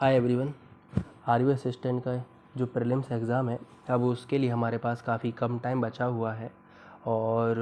Hi everyone. RU assistant का जो prelims exam है अब उसके लिए हमारे पास काफ़ी कम टाइम बचा हुआ है और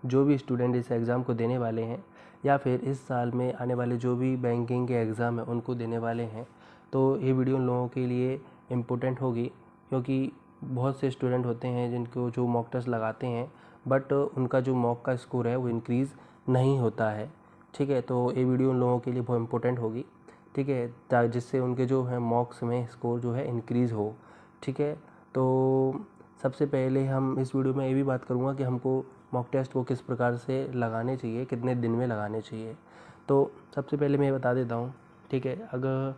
जो भी स्टूडेंट इस एग्ज़ाम को देने वाले हैं या फिर इस साल में आने वाले जो भी बैंकिंग के एग्ज़ाम है उनको देने वाले हैं तो ये वीडियो उन लोगों के लिए इम्पोर्टेंट होगी, क्योंकि बहुत से स्टूडेंट होते हैं जिनको जो मॉक टेस्ट लगाते हैं बट उनका जो मॉक का स्कोर है वो इंक्रीज़ नहीं होता है। ठीक है, तो ये वीडियो उन लोगों के लिए बहुत इम्पोर्टेंट होगी। ठीक है, जिससे उनके जो है मॉक्स में स्कोर जो है इंक्रीज़ हो। ठीक है, तो सबसे पहले हम इस वीडियो में ये भी बात करूँगा कि हमको मॉक टेस्ट को किस प्रकार से लगाने चाहिए, कितने दिन में लगाने चाहिए। तो सबसे पहले मैं ये बता देता हूँ। ठीक है, अगर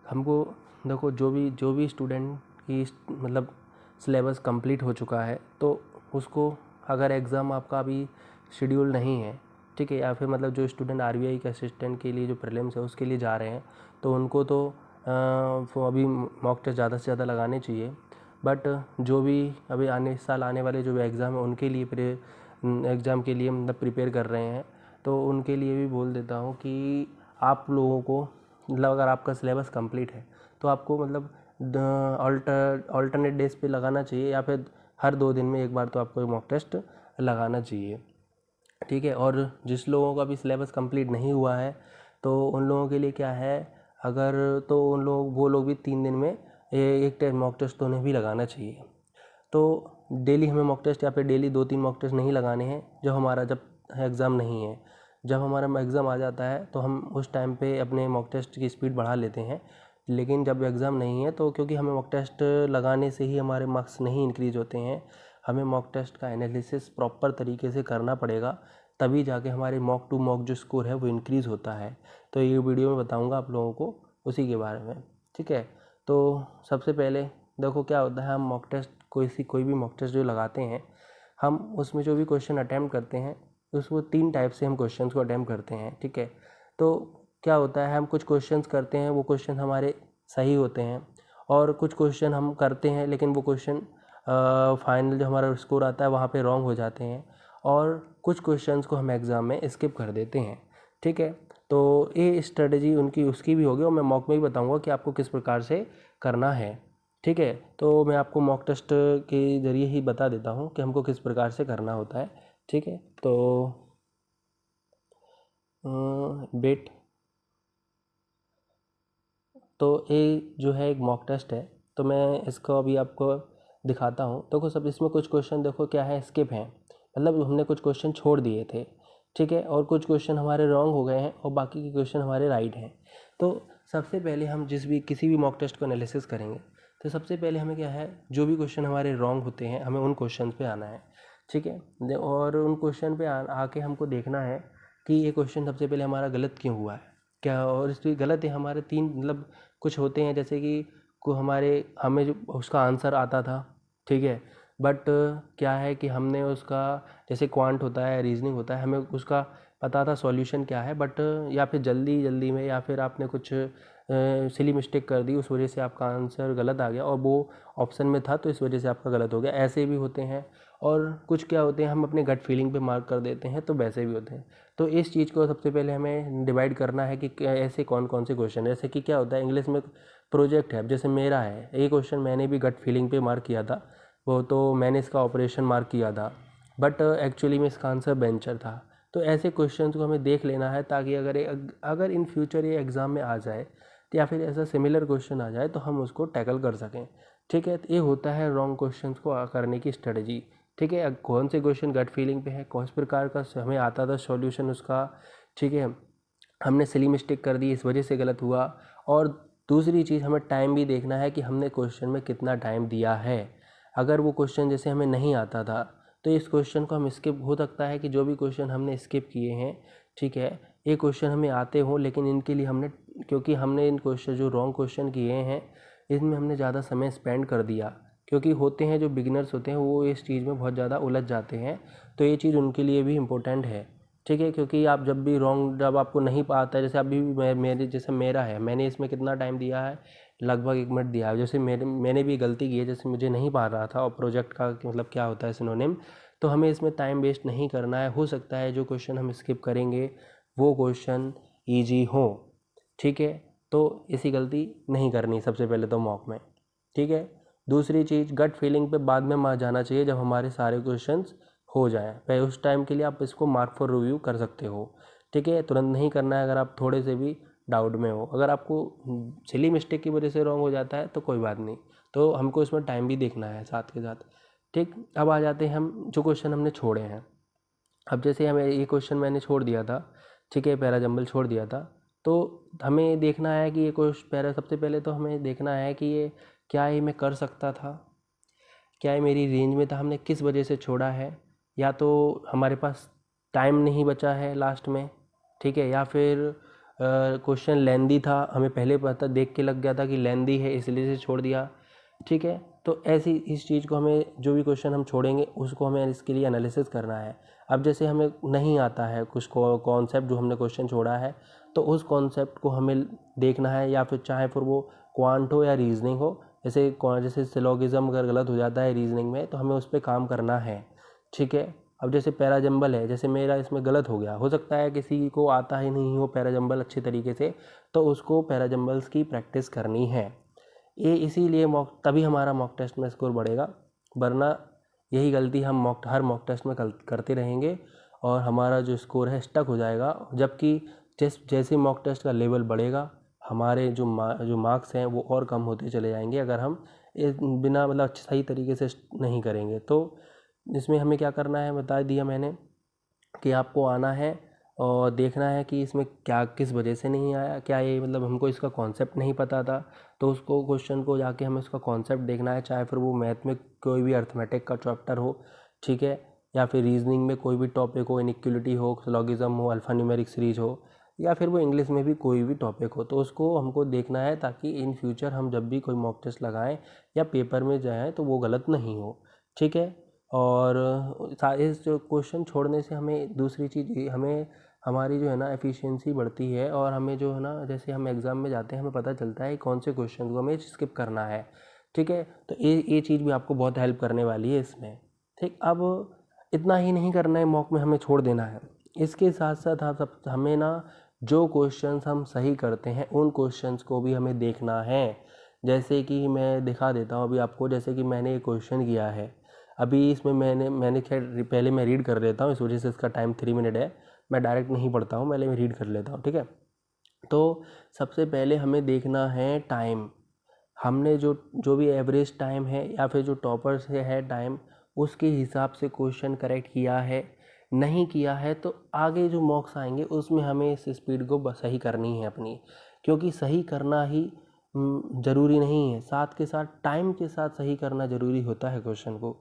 हमको देखो जो भी स्टूडेंट की मतलब सिलेबस कंप्लीट हो चुका है तो उसको अगर एग्ज़ाम आपका अभी शेड्यूल नहीं है, ठीक है, या फिर मतलब जो स्टूडेंट आरबीआई के असिस्टेंट के लिए जो प्रीलिम्स है उसके लिए जा रहे हैं तो उनको तो वो अभी मॉक टेस्ट ज़्यादा से ज़्यादा लगाने चाहिए। बट जो भी अभी इस साल आने वाले जो एग्ज़ाम है उनके लिए एग्ज़ाम के लिए मतलब प्रिपेयर कर रहे हैं तो उनके लिए भी बोल देता हूँ कि आप लोगों को मतलब अगर आपका सिलेबस कंप्लीट है तो आपको मतलब अल्टरनेट डेज पे लगाना चाहिए या फिर हर 2 दिन में एक बार तो आपको मॉक टेस्ट लगाना चाहिए। ठीक है, और जिस लोगों का भी सिलेबस कंप्लीट नहीं हुआ है तो उन लोगों के लिए क्या है, अगर तो वो लोग भी 3 दिन में एक मॉक टेस्ट तो उन्हें भी लगाना चाहिए। तो डेली हमें मॉक टेस्ट या फिर डेली 2-3 मॉक टेस्ट नहीं लगाने हैं जब एग्ज़ाम नहीं है। जब हमारा एग्ज़ाम आ जाता है तो हम उस टाइम पे अपने मॉक टेस्ट की स्पीड बढ़ा लेते हैं, लेकिन जब एग्ज़ाम नहीं है तो क्योंकि हमें मॉक टेस्ट लगाने से ही हमारे मार्क्स नहीं इंक्रीज़ होते हैं, हमें मॉक टेस्ट का एनालिसिस प्रॉपर तरीके से करना पड़ेगा, तभी जाके हमारे मॉक टू मॉक जो स्कोर है वो इंक्रीज़ होता है। तो ये वीडियो में बताऊंगा आप लोगों को उसी के बारे में। ठीक है, तो सबसे पहले देखो क्या होता है, हम मॉक टेस्ट कोई भी मॉक टेस्ट जो लगाते हैं हम उसमें जो भी क्वेश्चन अटैम्प्ट करते हैं उसको 3 टाइप से हम क्वेश्चन को अटैम्प्ट करते हैं। ठीक है, तो क्या होता है, हम कुछ क्वेश्चंस करते हैं वो क्वेश्चन हमारे सही होते हैं और कुछ क्वेश्चन हम करते हैं लेकिन वो क्वेश्चन फाइनल जो हमारा स्कोर आता है वहाँ पे रॉन्ग हो जाते हैं और कुछ क्वेश्चंस को हम एग्ज़ाम में स्किप कर देते हैं। ठीक है, तो ये स्ट्रेटजी उनकी उसकी भी होगी और मैं मॉक में भी बताऊंगा कि आपको किस प्रकार से करना है। ठीक है, तो मैं आपको मॉक टेस्ट के ज़रिए ही बता देता हूँ कि हमको किस प्रकार से करना होता है। ठीक है, तो बेट तो ये जो है एक मॉक टेस्ट है तो मैं इसको अभी आपको दिखाता हूँ। देखो सब इसमें कुछ क्वेश्चन देखो क्या है, स्किप हैं, मतलब हमने कुछ क्वेश्चन छोड़ दिए थे। ठीक है, और कुछ क्वेश्चन हमारे रॉन्ग हो गए हैं और बाकी के क्वेश्चन हमारे राइट हैं। तो सबसे पहले हम किसी भी मॉक टेस्ट को एनालिसिस करेंगे तो सबसे पहले हमें क्या है, जो भी क्वेश्चन हमारे रॉन्ग होते हैं हमें उन क्वेश्चन पे आना है। ठीक है, और उन क्वेश्चन पे आके हमको देखना है कि ये क्वेश्चन सबसे पहले हमारा गलत क्यों हुआ है, क्या और इसलिए गलत है हमारे 3 मतलब कुछ होते हैं जैसे कि हमें जो उसका आंसर आता था, ठीक है, बट क्या है कि हमने उसका जैसे क्वांट होता है, रीजनिंग होता है, हमें उसका पता था सॉल्यूशन क्या है, बट या फिर जल्दी जल्दी में या फिर आपने कुछ सिली मिस्टेक कर दी, उस वजह से आपका आंसर गलत आ गया और वो ऑप्शन में था तो इस वजह से आपका गलत हो गया। ऐसे भी होते हैं और कुछ क्या होते हैं हम अपने गट फीलिंग पे मार्क कर देते हैं तो वैसे भी होते हैं। तो इस चीज़ को सबसे पहले हमें डिवाइड करना है कि ऐसे कौन कौन से क्वेश्चन, जैसे कि क्या होता है इंग्लिश में प्रोजेक्ट है, जैसे मेरा है ये क्वेश्चन मैंने भी गट फीलिंग पे मार्क किया था, वो तो मैंने इसका ऑपरेशन मार्क किया था बट एक्चुअली में इसका आंसर वेंचर था। तो ऐसे क्वेश्चंस को हमें देख लेना है ताकि अगर इन फ्यूचर ये एग्ज़ाम में आ जाए तो या फिर ऐसा सिमिलर क्वेश्चन आ जाए तो हम उसको टैकल कर सकें। ठीक है, तो ये होता है रॉन्ग क्वेश्चंस को करने की स्ट्रेटजी। ठीक है, कौन से क्वेश्चन गट फीलिंग पे है, कौन से प्रकार का हमें आता था सॉल्यूशन उसका, ठीक है, हमने सिली मिस्टेक कर दी इस वजह से गलत हुआ। और दूसरी चीज़ हमें टाइम भी देखना है कि हमने क्वेश्चन में कितना टाइम दिया है। अगर वो क्वेश्चन जैसे हमें नहीं आता था तो इस क्वेश्चन को हम स्किप, हो सकता है कि जो भी क्वेश्चन हमने स्किप किए हैं, ठीक है, ये क्वेश्चन हमें आते हों लेकिन इनके लिए क्योंकि हमने इन क्वेश्चन जो रॉन्ग क्वेश्चन किए हैं इसमें हमने ज़्यादा समय स्पेंड कर दिया, क्योंकि होते हैं जो बिगिनर्स होते हैं वो इस चीज़ में बहुत ज़्यादा उलझ जाते हैं, तो ये चीज़ उनके लिए भी इम्पोर्टेंट है। ठीक है, क्योंकि आप जब आपको नहीं आता है, जैसे अभी मेरे जैसे मेरा है, मैंने इसमें कितना टाइम दिया है, लगभग 1 मिनट दिया है। जैसे मैंने भी गलती की है, जैसे मुझे नहीं पा रहा था और प्रोजेक्ट का मतलब क्या होता है सिनोनिम, तो हमें इसमें टाइम वेस्ट नहीं करना है। हो सकता है जो क्वेश्चन हम स्किप करेंगे वो क्वेश्चन ईजी हो। ठीक है, तो ऐसी गलती नहीं करनी सबसे पहले तो मॉक में, ठीक है। दूसरी चीज़, गट फीलिंग पे बाद में मार जाना चाहिए जब हमारे सारे क्वेश्चंस हो जाएं। पहले उस टाइम के लिए आप इसको मार्क फॉर रिव्यू कर सकते हो, ठीक है। तुरंत नहीं करना है अगर आप थोड़े से भी डाउट में हो। अगर आपको सिली मिस्टेक की वजह से रॉन्ग हो जाता है तो कोई बात नहीं, तो हमको इसमें टाइम भी देखना है साथ के साथ, ठीक। अब आ जाते हैं हम जो क्वेश्चन हमने छोड़े हैं। अब जैसे हमें ये क्वेश्चन मैंने छोड़ दिया था, ठीक है, पैरा जंबल छोड़ दिया था, तो हमें देखना है कि ये क्वेश्चन पैरा, सबसे पहले तो हमें देखना है कि ये क्या ये मैं कर सकता था, क्या ये मेरी रेंज में था, हमने किस वजह से छोड़ा है, या तो हमारे पास टाइम नहीं बचा है लास्ट में, ठीक है, या फिर क्वेश्चन लेंदी था, हमें पहले पता देख के लग गया था कि लेंदी है इसलिए से छोड़ दिया, ठीक है। तो ऐसी इस चीज़ को हमें, जो भी क्वेश्चन हम छोड़ेंगे उसको हमें इसके लिए एनालिसिस करना है। अब जैसे हमें नहीं आता है कुछ कॉन्सेप्ट जो हमने क्वेश्चन छोड़ा है, तो उस कॉन्सेप्ट को हमें देखना है, या फिर चाहे फिर वो क्वांट हो या रीजनिंग हो। जैसे सिलोगिज्म अगर गलत हो जाता है रीजनिंग में तो हमें उस पर काम करना है, ठीक है। अब जैसे पैराजंबल है, जैसे मेरा इसमें गलत हो गया, हो सकता है किसी को आता ही नहीं हो पैराजंबल अच्छे तरीके से, तो उसको पैराजंबल्स की प्रैक्टिस करनी है। ये इसीलिए तभी हमारा मॉक टेस्ट में स्कोर बढ़ेगा, वरना यही गलती हम हर मॉक टेस्ट में करते रहेंगे और हमारा जो स्कोर है स्टक हो जाएगा। जबकि जैसे मॉक टेस्ट का लेवल बढ़ेगा, हमारे जो मार्क्स हैं वो और कम होते चले जाएंगे अगर हम बिना मतलब सही तरीके से नहीं करेंगे। तो इसमें हमें क्या करना है बता दिया मैंने, कि आपको आना है और देखना है कि इसमें क्या किस वजह से नहीं आया, क्या ये मतलब हमको इसका कॉन्सेप्ट नहीं पता था, तो उसको क्वेश्चन को जाके हमें उसका कॉन्सेप्ट देखना है, चाहे फिर वो मैथ में कोई भी अर्थमेटिक का चैप्टर हो, ठीक है, या फिर रीजनिंग में कोई भी टॉपिक हो, इनइक्वलिटी हो, सिलोगिज्म हो, अल्फा न्यूमेरिक सीरीज हो, या फिर वो इंग्लिश में भी कोई भी टॉपिक हो, तो उसको हमको देखना है ताकि इन फ्यूचर हम जब भी कोई मॉक टेस्ट लगाएं या पेपर में जाएँ तो वो गलत नहीं हो, ठीक है। और इस जो क्वेश्चन छोड़ने से हमें दूसरी चीज़ हमें हमारी जो है ना एफिशिएंसी बढ़ती है, और हमें जो है ना जैसे हम एग्ज़ाम में जाते हैं हमें पता चलता है कौन से क्वेश्चन को हमें स्किप करना है, ठीक है। तो ये चीज़ भी आपको बहुत हेल्प करने वाली है इसमें, ठीक। अब इतना ही नहीं करना है मॉक में, हमें छोड़ देना है। इसके साथ साथ आप सब हमें ना जो क्वेश्चंस हम सही करते हैं उन क्वेश्चंस को भी हमें देखना है। जैसे कि मैं दिखा देता हूँ अभी आपको, जैसे कि मैंने एक क्वेश्चन किया है अभी, इसमें मैंने खैर पहले मैं रीड कर लेता हूँ, इस वजह से इसका टाइम 3 मिनट है, मैं डायरेक्ट नहीं पढ़ता हूँ, पहले मैं रीड कर लेता हूँ, ठीक है। तो सबसे पहले हमें देखना है टाइम, हमने जो भी एवरेज टाइम है या फिर जो टॉपर से है टाइम, उसके हिसाब से क्वेश्चन करेक्ट किया है, नहीं किया है तो आगे जो मॉक्स आएंगे उसमें हमें इस स्पीड को सही करनी है अपनी, क्योंकि सही करना ही ज़रूरी नहीं है, साथ के साथ टाइम के साथ सही करना ज़रूरी होता है क्वेश्चन को,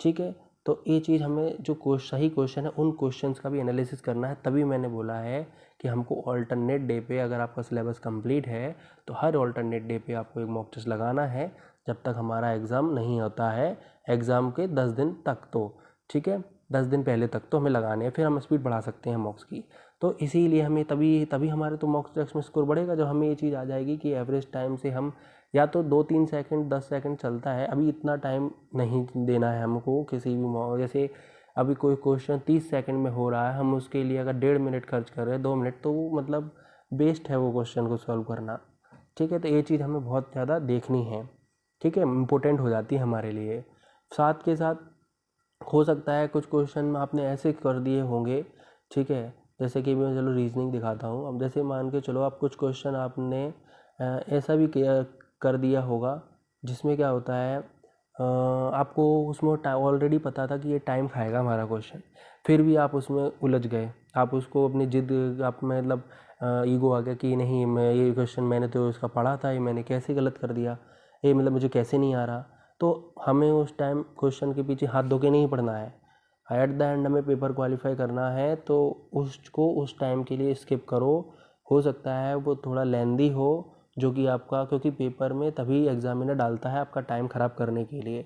ठीक है। तो ये चीज़ हमें जो सही क्वेश्चन है उन क्वेश्चंस का भी एनालिसिस करना है, तभी मैंने बोला है कि हमको ऑल्टरनेट डे पे, अगर आपका सिलेबस कंप्लीट है तो हर ऑल्टरनेट डे पे आपको एक मॉक टेस्ट लगाना है जब तक हमारा एग्ज़ाम नहीं होता है, एग्ज़ाम के 10 दिन तक, तो ठीक है 10 दिन पहले तक तो हमें लगाने हैं, फिर हम स्पीड बढ़ा सकते हैं मॉक्स की। तो इसीलिए हमें तभी हमारे तो मॉक टेस्ट में स्कोर बढ़ेगा जब हमें ये चीज़ आ जाएगी कि एवरेज टाइम से हम या तो 2-3 सेकंड 10 सेकंड चलता है, अभी इतना टाइम नहीं देना है हमको किसी भी जैसे अभी कोई क्वेश्चन 30 सेकंड में हो रहा है, हम उसके लिए अगर 1.5 मिनट खर्च कर रहे हैं, 2 मिनट, तो वो मतलब वेस्ट है वो क्वेश्चन को सॉल्व करना, ठीक है। तो ये चीज़ हमें बहुत ज़्यादा देखनी है, ठीक है, इम्पोर्टेंट हो जाती है हमारे लिए। साथ के साथ हो सकता है कुछ क्वेश्चन आपने ऐसे कर दिए होंगे, ठीक है, जैसे कि मैं चलो रीजनिंग दिखाता हूँ। अब जैसे मान के चलो आप कुछ क्वेश्चन आपने ऐसा भी कर दिया होगा जिसमें क्या होता है, आपको उसमें ऑलरेडी पता था कि ये टाइम खाएगा हमारा क्वेश्चन, फिर भी आप उसमें उलझ गए, आप उसको अपनी जिद, आप मतलब ईगो आ गया कि नहीं मैं ये क्वेश्चन मैंने तो इसका पढ़ा था, ये मैंने कैसे गलत कर दिया, ये मतलब मुझे कैसे नहीं आ रहा। तो हमें उस टाइम क्वेश्चन के पीछे हाथ धो के नहीं पढ़ना है, एट द एंड हमें पेपर क्वालिफाई करना है, तो उसको उस टाइम के लिए स्किप करो। हो सकता है वो थोड़ा लेंदी हो, जो कि आपका, क्योंकि पेपर में तभी एग्जामिनर डालता है आपका टाइम ख़राब करने के लिए,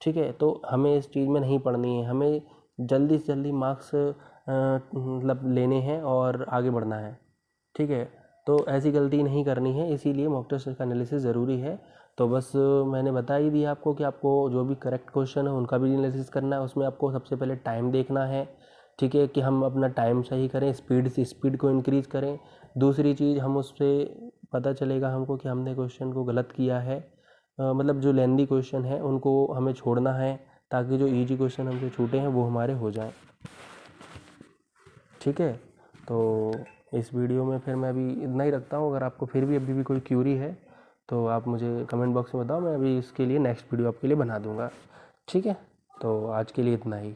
ठीक है। तो हमें इस चीज़ में नहीं पढ़नी है, हमें जल्दी से जल्दी मार्क्स मतलब लेने हैं और आगे बढ़ना है, ठीक है। तो ऐसी गलती नहीं करनी है, इसीलिए मॉक टेस्ट का एनालिसिस ज़रूरी है। तो बस मैंने बता ही दिया आपको कि आपको जो भी करेक्ट क्वेश्चन है उनका भी एनालिसिस करना है, उसमें आपको सबसे पहले टाइम देखना है, ठीक है, कि हम अपना टाइम सही करें, स्पीड को इंक्रीज़ करें। दूसरी चीज़ हम उस पर पता चलेगा हमको कि हमने क्वेश्चन को गलत किया है। मतलब जो लेंदी क्वेश्चन है उनको हमें छोड़ना है, ताकि जो इजी क्वेश्चन हमसे छूटे हैं वो हमारे हो जाएं। ठीक है, तो इस वीडियो में फिर मैं अभी इतना ही रखता हूँ। अगर आपको फिर भी अभी भी कोई क्यूरी है तो आप मुझे कमेंट बॉक्स में बताओ, मैं अभी इसके लिए नेक्स्ट वीडियो आपके लिए बना दूँगा। ठीक है, तो आज के लिए इतना ही।